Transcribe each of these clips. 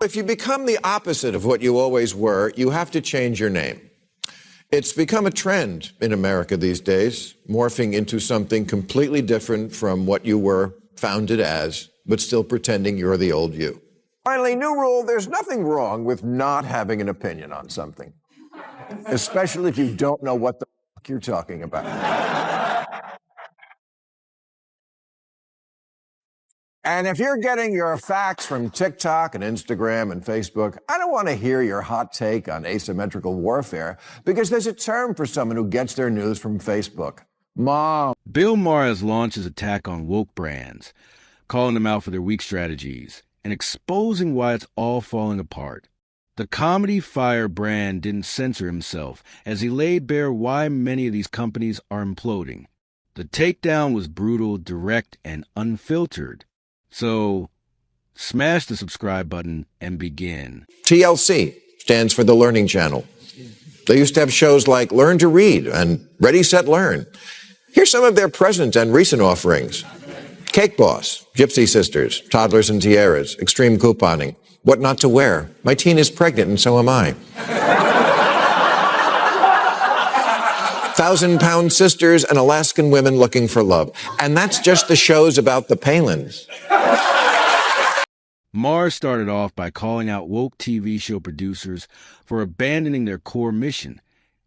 If you become the opposite of what you always were, you have to change your name. It's become a trend in America these days, morphing into something completely different from what you were founded as, but still pretending you're the old you. Finally, new rule, there's nothing wrong with not having an opinion on something, especially if you don't know what the fuck you're talking about. And if you're getting your facts from TikTok and Instagram and Facebook, I don't want to hear your hot take on asymmetrical warfare, because there's a term for someone who gets their news from Facebook. Mom. Bill Maher has launched his attack on woke brands, calling them out for their weak strategies and exposing why it's all falling apart. The comedy Fire brand didn't censor himself as he laid bare why many of these companies are imploding. The takedown was brutal, direct, and unfiltered. So, smash the subscribe button and begin. TLC stands for the Learning Channel. They used to have shows like Learn to Read and Ready, Set, Learn. Here's some of their present and recent offerings. Cake Boss, Gypsy Sisters, Toddlers and Tiaras, Extreme Couponing, What Not to Wear, My Teen is Pregnant and So Am I. 1,000-Pound Sisters and Alaskan Women Looking for Love. And that's just the shows about the Palins. Maher started off by calling out woke TV show producers for abandoning their core mission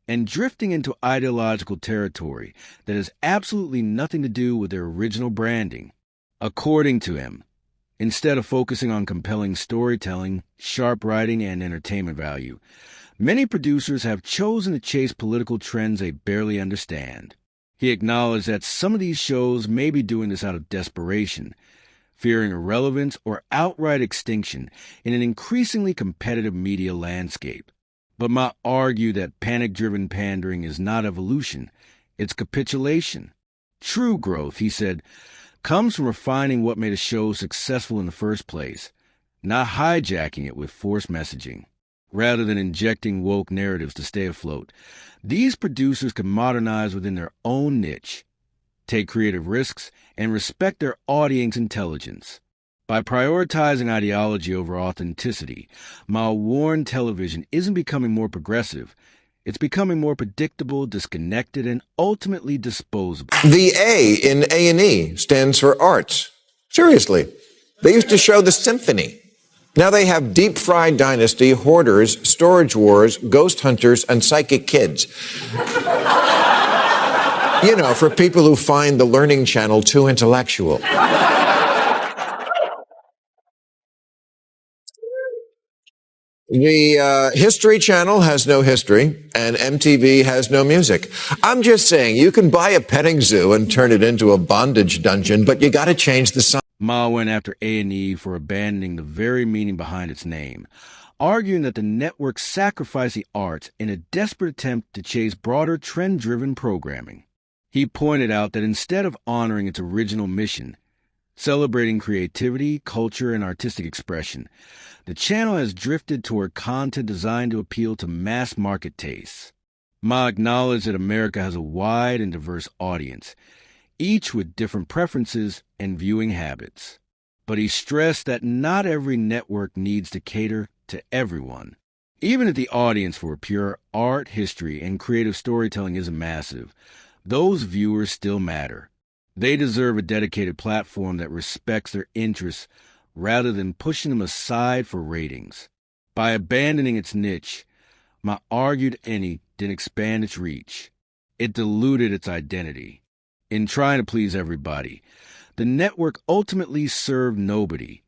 and drifting into ideological territory that has absolutely nothing to do with their original branding. According to him, instead of focusing on compelling storytelling, sharp writing, and entertainment value, many producers have chosen to chase political trends they barely understand. He acknowledged that some of these shows may be doing this out of desperation, fearing irrelevance or outright extinction in an increasingly competitive media landscape. But Maher argued that panic-driven pandering is not evolution, it's capitulation. True growth, he said, comes from refining what made a show successful in the first place, not hijacking it with forced messaging. Rather than injecting woke narratives to stay afloat, these producers can modernize within their own niche, take creative risks, and respect their audience intelligence. By prioritizing ideology over authenticity, Maher warned television isn't becoming more progressive. It's becoming more predictable, disconnected, and ultimately disposable. The A in A&E stands for arts. Seriously. They used to show the symphony. Now they have Deep Fried Dynasty, Hoarders, Storage Wars, Ghost Hunters, and Psychic Kids. You know, for people who find the Learning Channel too intellectual. The History Channel has no history, and MTV has no music. I'm just saying, you can buy a petting zoo and turn it into a bondage dungeon, but you gotta change the song. Maher went after A&E for abandoning the very meaning behind its name, arguing that the network sacrificed the arts in a desperate attempt to chase broader trend-driven programming. He pointed out that instead of honoring its original mission, celebrating creativity, culture, and artistic expression, the channel has drifted toward content designed to appeal to mass-market tastes. Maher acknowledged that America has a wide and diverse audience, each with different preferences and viewing habits. But he stressed that not every network needs to cater to everyone. Even if the audience for pure art, history, and creative storytelling isn't massive, those viewers still matter. They deserve a dedicated platform that respects their interests rather than pushing them aside for ratings. By abandoning its niche, Maher argued A&E didn't expand its reach. It diluted its identity. In trying to please everybody, the network ultimately served nobody,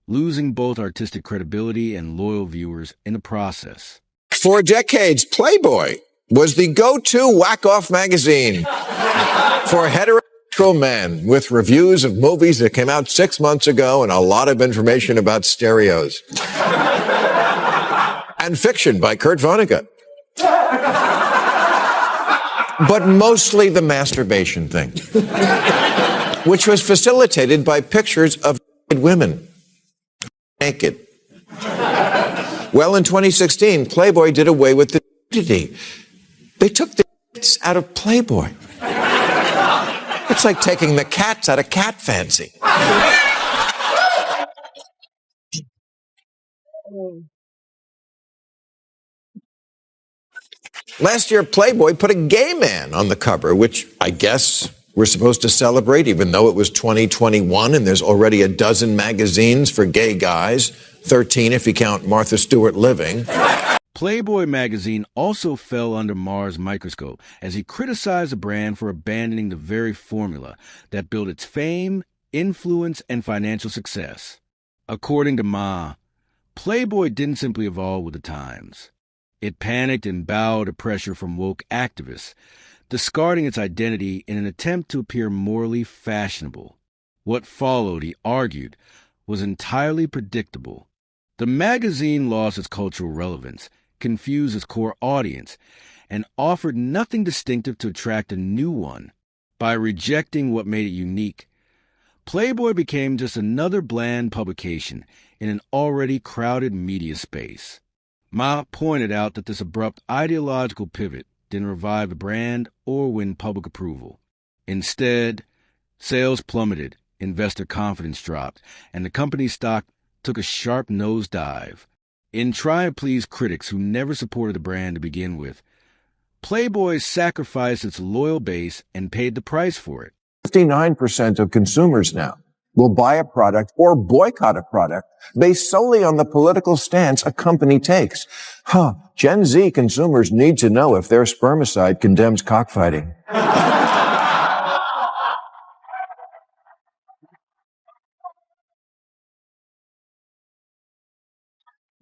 losing both artistic credibility and loyal viewers in the process. For decades, Playboy was the go-to whack-off magazine for heterosexual men, with reviews of movies that came out 6 months ago and a lot of information about stereos. And fiction by Kurt Vonnegut. But mostly the masturbation thing, which was facilitated by pictures of women naked. Well, in 2016, Playboy did away with the nudity. They took the out of Playboy. It's like taking the cats out of Cat Fancy. Last year, Playboy put a gay man on the cover, which I guess we're supposed to celebrate, even though it was 2021 and there's already a dozen magazines for gay guys, 13 if you count Martha Stewart Living. Playboy magazine also fell under Maher's microscope as he criticized the brand for abandoning the very formula that built its fame, influence, and financial success. According to Maher, Playboy didn't simply evolve with the times. It panicked and bowed to pressure from woke activists, discarding its identity in an attempt to appear morally fashionable. What followed, he argued, was entirely predictable. The magazine lost its cultural relevance, confused its core audience, and offered nothing distinctive to attract a new one. By rejecting what made it unique, Playboy became just another bland publication in an already crowded media space. Maher pointed out that this abrupt ideological pivot didn't revive the brand or win public approval. Instead, sales plummeted, investor confidence dropped, and the company's stock took a sharp nosedive. In trying to please critics who never supported the brand to begin with, Playboy sacrificed its loyal base and paid the price for it. 59% of consumers now will buy a product or boycott a product based solely on the political stance a company takes. Gen Z consumers need to know if their spermicide condemns cockfighting.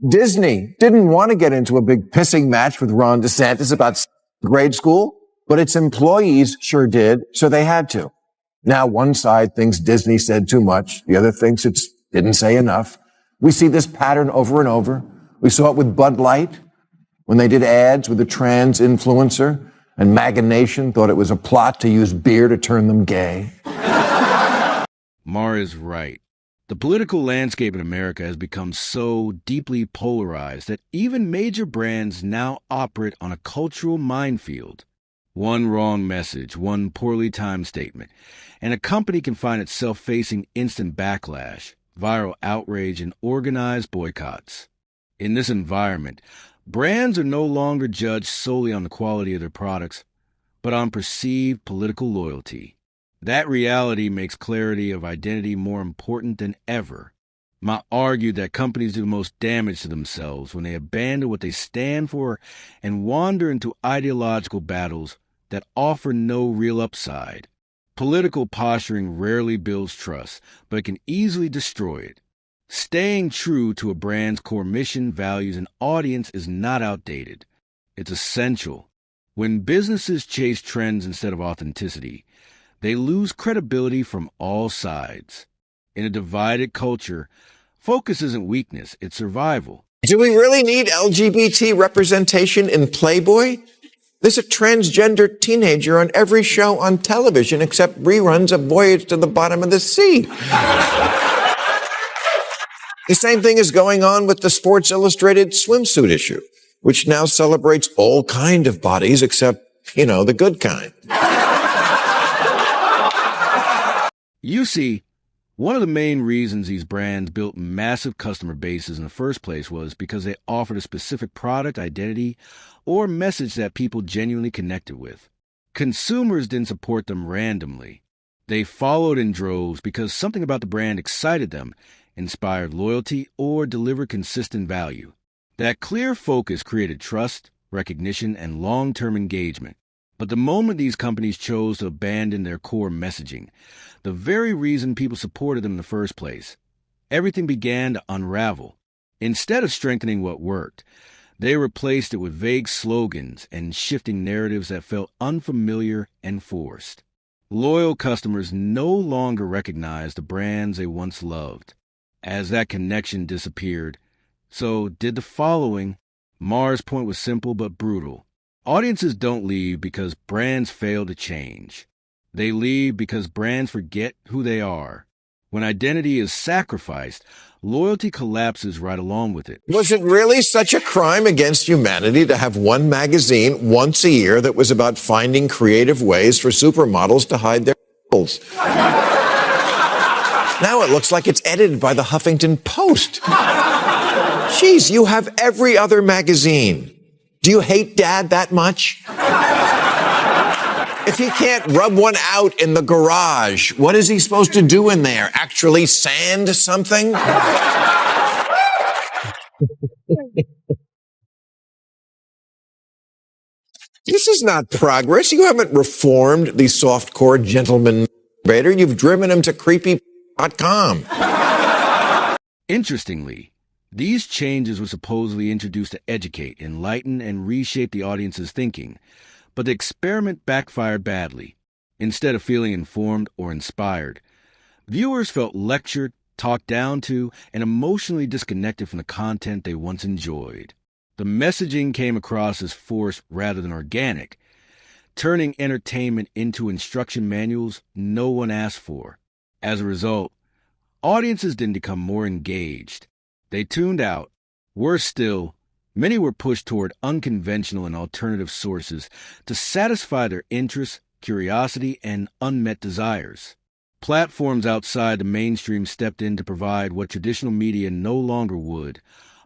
Disney didn't want to get into a big pissing match with Ron DeSantis about grade school, but its employees sure did, so they had to. Now one side thinks Disney said too much, the other thinks it didn't say enough. We see this pattern over and over. We saw it with Bud Light when they did ads with a trans influencer, and MAGA Nation thought it was a plot to use beer to turn them gay. Maher is right. The political landscape in America has become so deeply polarized that even major brands now operate on a cultural minefield. One wrong message, one poorly timed statement, and a company can find itself facing instant backlash, viral outrage, and organized boycotts. In this environment, brands are no longer judged solely on the quality of their products, but on perceived political loyalty. That reality makes clarity of identity more important than ever. Maher argued that companies do the most damage to themselves when they abandon what they stand for and wander into ideological battles that offer no real upside. Political posturing rarely builds trust, but it can easily destroy it. Staying true to a brand's core mission, values, and audience is not outdated. It's essential. When businesses chase trends instead of authenticity, they lose credibility from all sides. In a divided culture, focus isn't weakness, it's survival. Do we really need LGBT representation in Playboy? There's a transgender teenager on every show on television except reruns of Voyage to the Bottom of the Sea. The same thing is going on with the Sports Illustrated swimsuit issue, which now celebrates all kinds of bodies except, the good kind. You see, one of the main reasons these brands built massive customer bases in the first place was because they offered a specific product, identity, or message that people genuinely connected with. Consumers didn't support them randomly. They followed in droves because something about the brand excited them, inspired loyalty, or delivered consistent value. That clear focus created trust, recognition, and long-term engagement. But the moment these companies chose to abandon their core messaging, the very reason people supported them in the first place, everything began to unravel. Instead of strengthening what worked, they replaced it with vague slogans and shifting narratives that felt unfamiliar and forced. Loyal customers no longer recognized the brands they once loved. As that connection disappeared, so did the following. Maher's point was simple but brutal. Audiences don't leave because brands fail to change. They leave because brands forget who they are. When identity is sacrificed, loyalty collapses right along with it. Was it really such a crime against humanity to have one magazine once a year that was about finding creative ways for supermodels to hide their nipples? Now it looks like it's edited by the Huffington Post. Jeez, you have every other magazine. Do you hate Dad that much? If he can't rub one out in the garage, what is he supposed to do in there? Actually sand something? This is not progress. You haven't reformed the soft-core gentleman masturbator. You've driven him to creepy.com. Interestingly, these changes were supposedly introduced to educate, enlighten, and reshape the audience's thinking, but the experiment backfired badly. Instead of feeling informed or inspired, viewers felt lectured, talked down to, and emotionally disconnected from the content they once enjoyed. The messaging came across as forced rather than organic, turning entertainment into instruction manuals no one asked for. As a result, audiences didn't become more engaged. They tuned out. Worse still, many were pushed toward unconventional and alternative sources to satisfy their interests, curiosity, and unmet desires. Platforms outside the mainstream stepped in to provide what traditional media no longer would: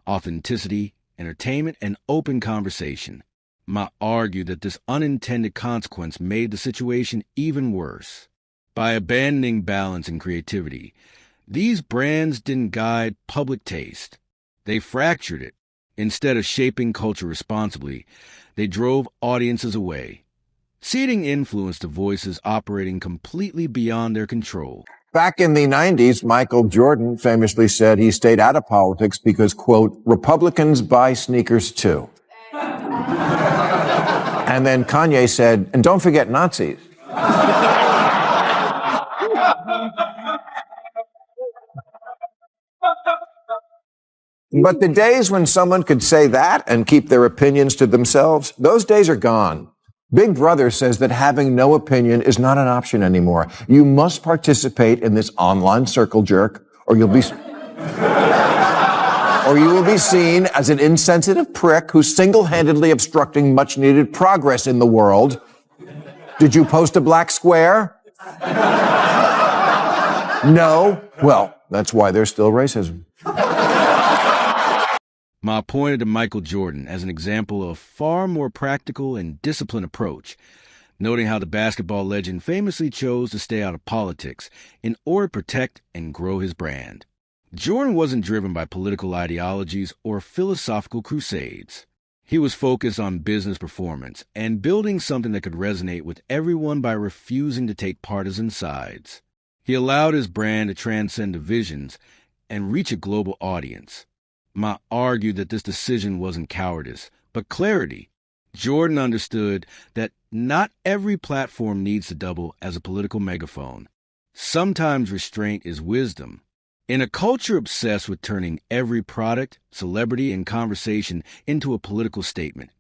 authenticity, entertainment, and open conversation. Maher argued that this unintended consequence made the situation even worse. By abandoning balance and creativity, these brands didn't guide public taste. They fractured it. Instead of shaping culture responsibly, they drove audiences away. Seeding influenced to voices operating completely beyond their control. Back in the 90s, Michael Jordan famously said he stayed out of politics because, quote, Republicans buy sneakers too. And then Kanye said, and don't forget Nazis. But the days when someone could say that and keep their opinions to themselves, those days are gone. Big Brother says that having no opinion is not an option anymore. You must participate in this online circle jerk, or you will be seen as an insensitive prick who's single-handedly obstructing much-needed progress in the world. Did you post a black square? No? Well, that's why there's still racism. Maher pointed to Michael Jordan as an example of a far more practical and disciplined approach, noting how the basketball legend famously chose to stay out of politics in order to protect and grow his brand. Jordan wasn't driven by political ideologies or philosophical crusades. He was focused on business performance and building something that could resonate with everyone by refusing to take partisan sides. He allowed his brand to transcend divisions and reach a global audience. Maher argued that this decision wasn't cowardice, but clarity. Jordan understood that not every platform needs to double as a political megaphone. Sometimes restraint is wisdom. In a culture obsessed with turning every product, celebrity, and conversation into a political statement,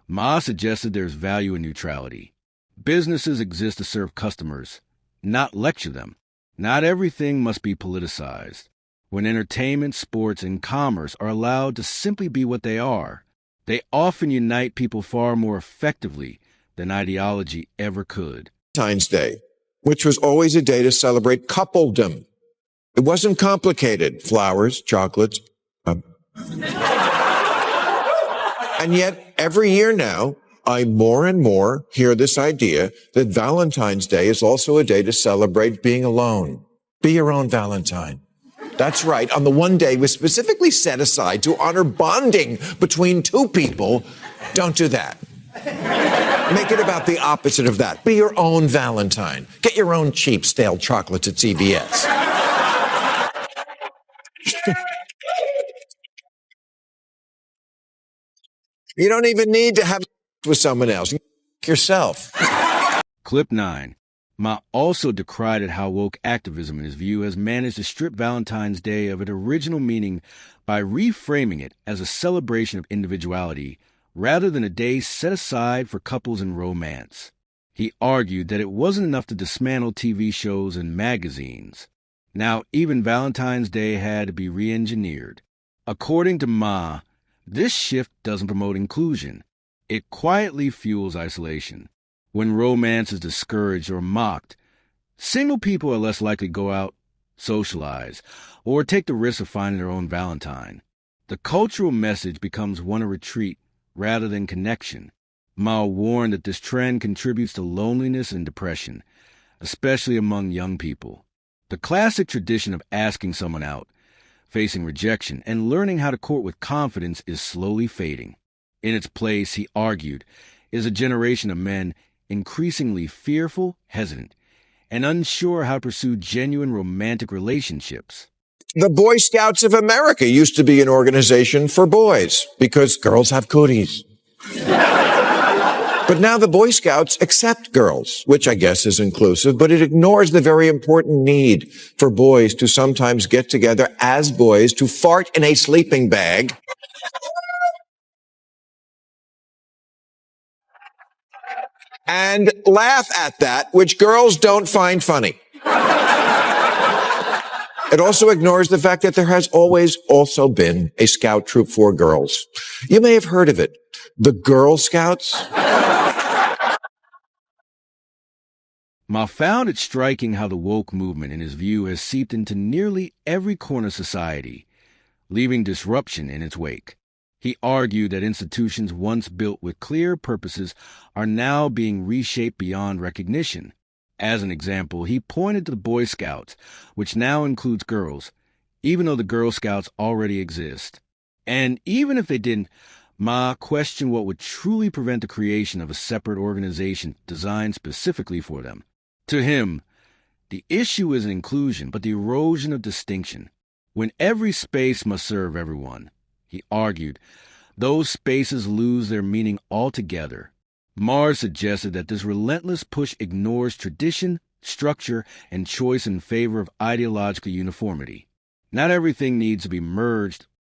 Maher suggested there's value in neutrality. Businesses exist to serve customers, not lecture them. Not everything must be politicized. When entertainment, sports, and commerce are allowed to simply be what they are, they often unite people far more effectively than ideology ever could. Valentine's Day, which was always a day to celebrate coupledom. It wasn't complicated. Flowers, chocolates. And yet, every year now, I more and more hear this idea that Valentine's Day is also a day to celebrate being alone. Be your own Valentine. That's right. On the one day was specifically set aside to honor bonding between two people. Don't do that. Make it about the opposite of that. Be your own Valentine. Get your own cheap, stale chocolates at CVS. You don't even need to have with someone else. Yourself. Clip 9. Maher also decried how woke activism, in his view, has managed to strip Valentine's Day of its original meaning by reframing it as a celebration of individuality rather than a day set aside for couples and romance. He argued that it wasn't enough to dismantle TV shows and magazines. Now, even Valentine's Day had to be re-engineered. According to Maher, this shift doesn't promote inclusion. It quietly fuels isolation. When romance is discouraged or mocked, single people are less likely to go out socialize, or take the risk of finding their own Valentine. The cultural message becomes one of retreat rather than connection. Maher warned that this trend contributes to loneliness and depression, especially among young people. The classic tradition of asking someone out, facing rejection, and learning how to court with confidence is slowly fading. In its place, he argued, is a generation of men increasingly fearful, hesitant, and unsure how to pursue genuine romantic relationships. The Boy Scouts of America used to be an organization for boys because girls have cooties. But now the Boy Scouts accept girls, which I guess is inclusive, but it ignores the very important need for boys to sometimes get together as boys to fart in a sleeping bag and laugh at that, which girls don't find funny. It also ignores the fact that there has always also been a scout troop for girls. You may have heard of it. The Girl Scouts. Maher found it striking how the woke movement, in his view, has seeped into nearly every corner of society, leaving disruption in its wake. He argued that institutions once built with clear purposes are now being reshaped beyond recognition. As an example, he pointed to the Boy Scouts, which now includes girls, even though the Girl Scouts already exist. And even if they didn't, Maher questioned what would truly prevent the creation of a separate organization designed specifically for them. To him, the issue isn't inclusion, but the erosion of distinction. When every space must serve everyone, he argued, those spaces lose their meaning altogether. Maher suggested that this relentless push ignores tradition, structure, and choice in favor of ideological uniformity. Not everything needs to be merged